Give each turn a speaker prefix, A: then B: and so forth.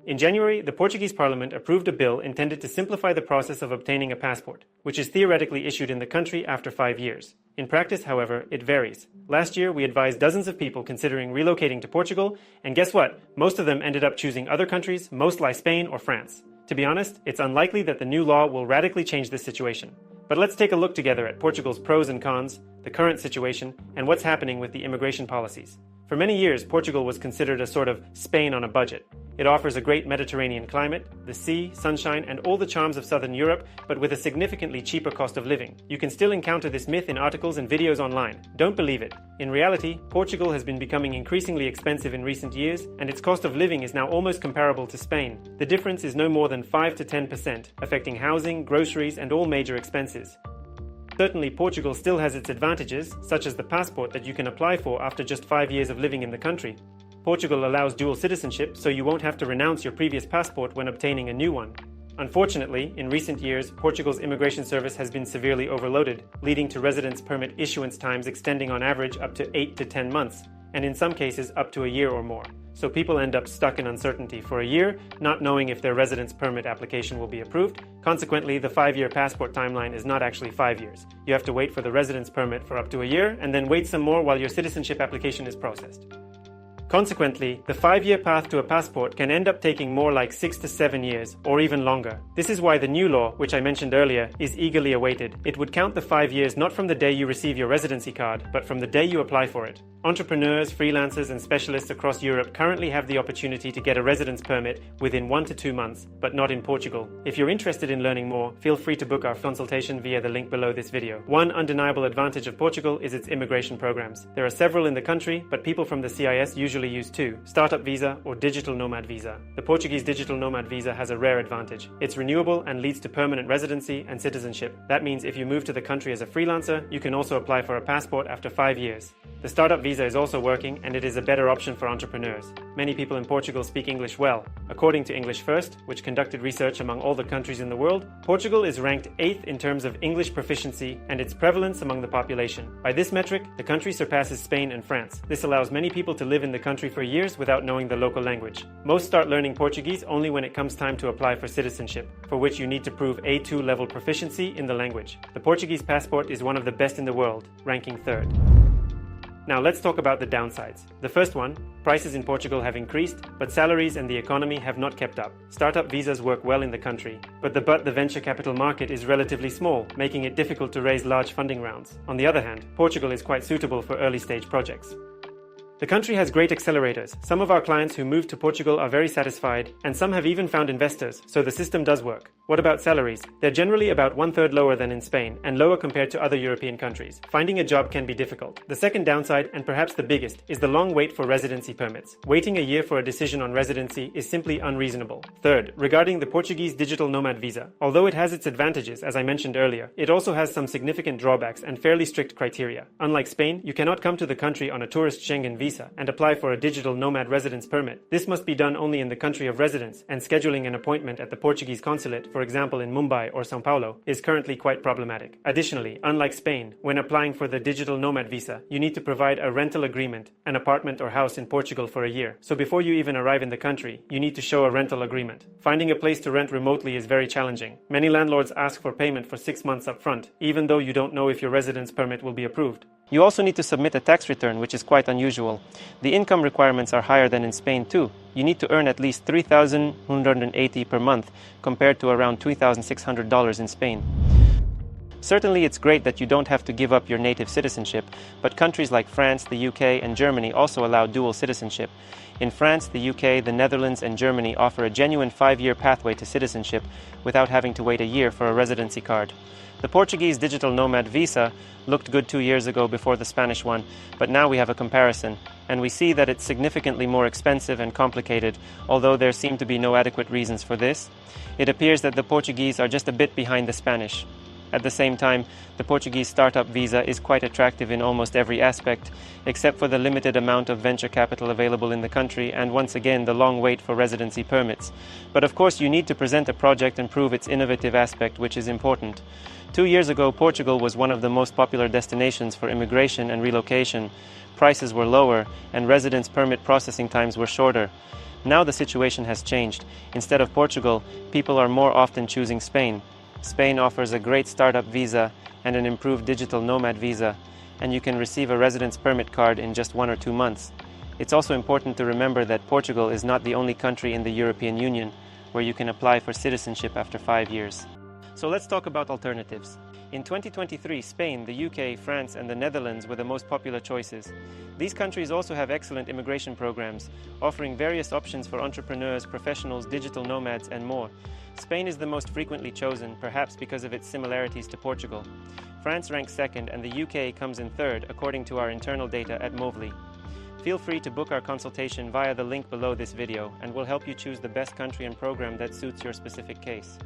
A: In January, the Portuguese Parliament approved a bill intended to simplify the process of obtaining a passport, which is theoretically issued in the country after 5 years. In practice, however, it varies. Last year, we advised dozens of people considering relocating to Portugal, and guess what? Most of them ended up choosing other countries, most like Spain or France. To be honest, it's unlikely that the new law will radically change this situation. But let's take a look together at Portugal's pros and cons, the current situation, and what's happening with the immigration policies. For many years, Portugal was considered a sort of Spain on a budget. It offers a great Mediterranean climate, the sea, sunshine, and all the charms of southern Europe, but with a significantly cheaper cost of living. You can still encounter this myth in articles and videos online. Don't believe it. In reality, Portugal has been becoming increasingly expensive in recent years, and its cost of living is now almost comparable to Spain. The difference is no more than 5 to 10%, affecting housing, groceries, and all major expenses. Certainly, Portugal still has its advantages, such as the passport that you can apply for after just 5 years of living in the country. Portugal allows dual citizenship, so you won't have to renounce your previous passport when obtaining a new one. Unfortunately, in recent years, Portugal's immigration service has been severely overloaded, leading to residence permit issuance times extending on average up to 8 to 10 months, and in some cases up to a year or more. So people end up stuck in uncertainty for a year, not knowing if their residence permit application will be approved. Consequently, the 5-year passport timeline is not actually 5 years. You have to wait for the residence permit for up to a year, and then wait some more while your citizenship application is processed. Consequently, the 5-year path to a passport can end up taking more like 6 to 7 years, or even longer. This is why the new law, which I mentioned earlier, is eagerly awaited. It would count the 5 years not from the day you receive your residency card, but from the day you apply for it. Entrepreneurs, freelancers, and specialists across Europe currently have the opportunity to get a residence permit within 1 to 2 months, but not in Portugal. If you're interested in learning more, feel free to book our consultation via the link below this video. One undeniable advantage of Portugal is its immigration programs. There are several in the country, but people from the CIS usually use two: startup visa or digital nomad visa. The Portuguese digital nomad visa has a rare advantage. It's renewable and leads to permanent residency and citizenship. That means if you move to the country as a freelancer, you can also apply for a passport after 5 years. The startup visa is also working, and it is a better option for entrepreneurs. Many people in Portugal speak English well. According to English First, which conducted research among all the countries in the world, Portugal is ranked 8th in terms of English proficiency and its prevalence among the population. By this metric, the country surpasses Spain and France. This allows many people to live in the country for years without knowing the local language. Most start learning Portuguese only when it comes time to apply for citizenship, for which you need to prove A2 level proficiency in the language. The Portuguese passport is one of the best in the world, ranking 3rd. Now let's talk about the downsides. The first one, prices in Portugal have increased, but salaries and the economy have not kept up. Startup visas work well in the country, but the venture capital market is relatively small, making it difficult to raise large funding rounds. On the other hand, Portugal is quite suitable for early stage projects. The country has great accelerators. Some of our clients who moved to Portugal are very satisfied, and some have even found investors, so the system does work. What about salaries? They're generally about 1/3 lower than in Spain, and lower compared to other European countries. Finding a job can be difficult. The second downside, and perhaps the biggest, is the long wait for residency permits. Waiting a year for a decision on residency is simply unreasonable. Third, regarding the Portuguese digital nomad visa. Although it has its advantages, as I mentioned earlier, it also has some significant drawbacks and fairly strict criteria. Unlike Spain, you cannot come to the country on a tourist Schengen visa and apply for a digital nomad residence permit. This must be done only in the country of residence, and scheduling an appointment at the Portuguese consulate, for example in Mumbai or São Paulo, is currently quite problematic. Additionally, unlike Spain, when applying for the digital nomad visa, you need to provide a rental agreement, an apartment or house in Portugal for a year. So before you even arrive in the country, you need to show a rental agreement. Finding a place to rent remotely is very challenging. Many landlords ask for payment for 6 months up front, even though you don't know if your residence permit will be approved. You also need to submit a tax return, which is quite unusual. The income requirements are higher than in Spain too. You need to earn at least $3,180 per month, compared to around $2,600 in Spain. Certainly it's great that you don't have to give up your native citizenship, but countries like France, the UK, and Germany also allow dual citizenship. In France, the UK, the Netherlands, and Germany offer a genuine 5-year pathway to citizenship without having to wait a year for a residency card. The Portuguese digital nomad visa looked good 2 years ago before the Spanish one, but now we have a comparison, and we see that it's significantly more expensive and complicated, although there seem to be no adequate reasons for this. It appears that the Portuguese are just a bit behind the Spanish. At the same time, the Portuguese startup visa is quite attractive in almost every aspect, except for the limited amount of venture capital available in the country and once again the long wait for residency permits. But of course you need to present a project and prove its innovative aspect, which is important. 2 years ago, Portugal was one of the most popular destinations for immigration and relocation. Prices were lower and residence permit processing times were shorter. Now the situation has changed. Instead of Portugal, people are more often choosing Spain. Spain offers a great startup visa and an improved digital nomad visa, and you can receive a residence permit card in just 1 or 2 months. It's also important to remember that Portugal is not the only country in the European Union where you can apply for citizenship after 5 years. So let's talk about alternatives. In 2023, Spain, the UK, France, and the Netherlands were the most popular choices. These countries also have excellent immigration programs, offering various options for entrepreneurs, professionals, digital nomads, and more. Spain is the most frequently chosen, perhaps because of its similarities to Portugal. France ranks second, and the UK comes in third, according to our internal data at Movely. Feel free to book our consultation via the link below this video, and we'll help you choose the best country and program that suits your specific case.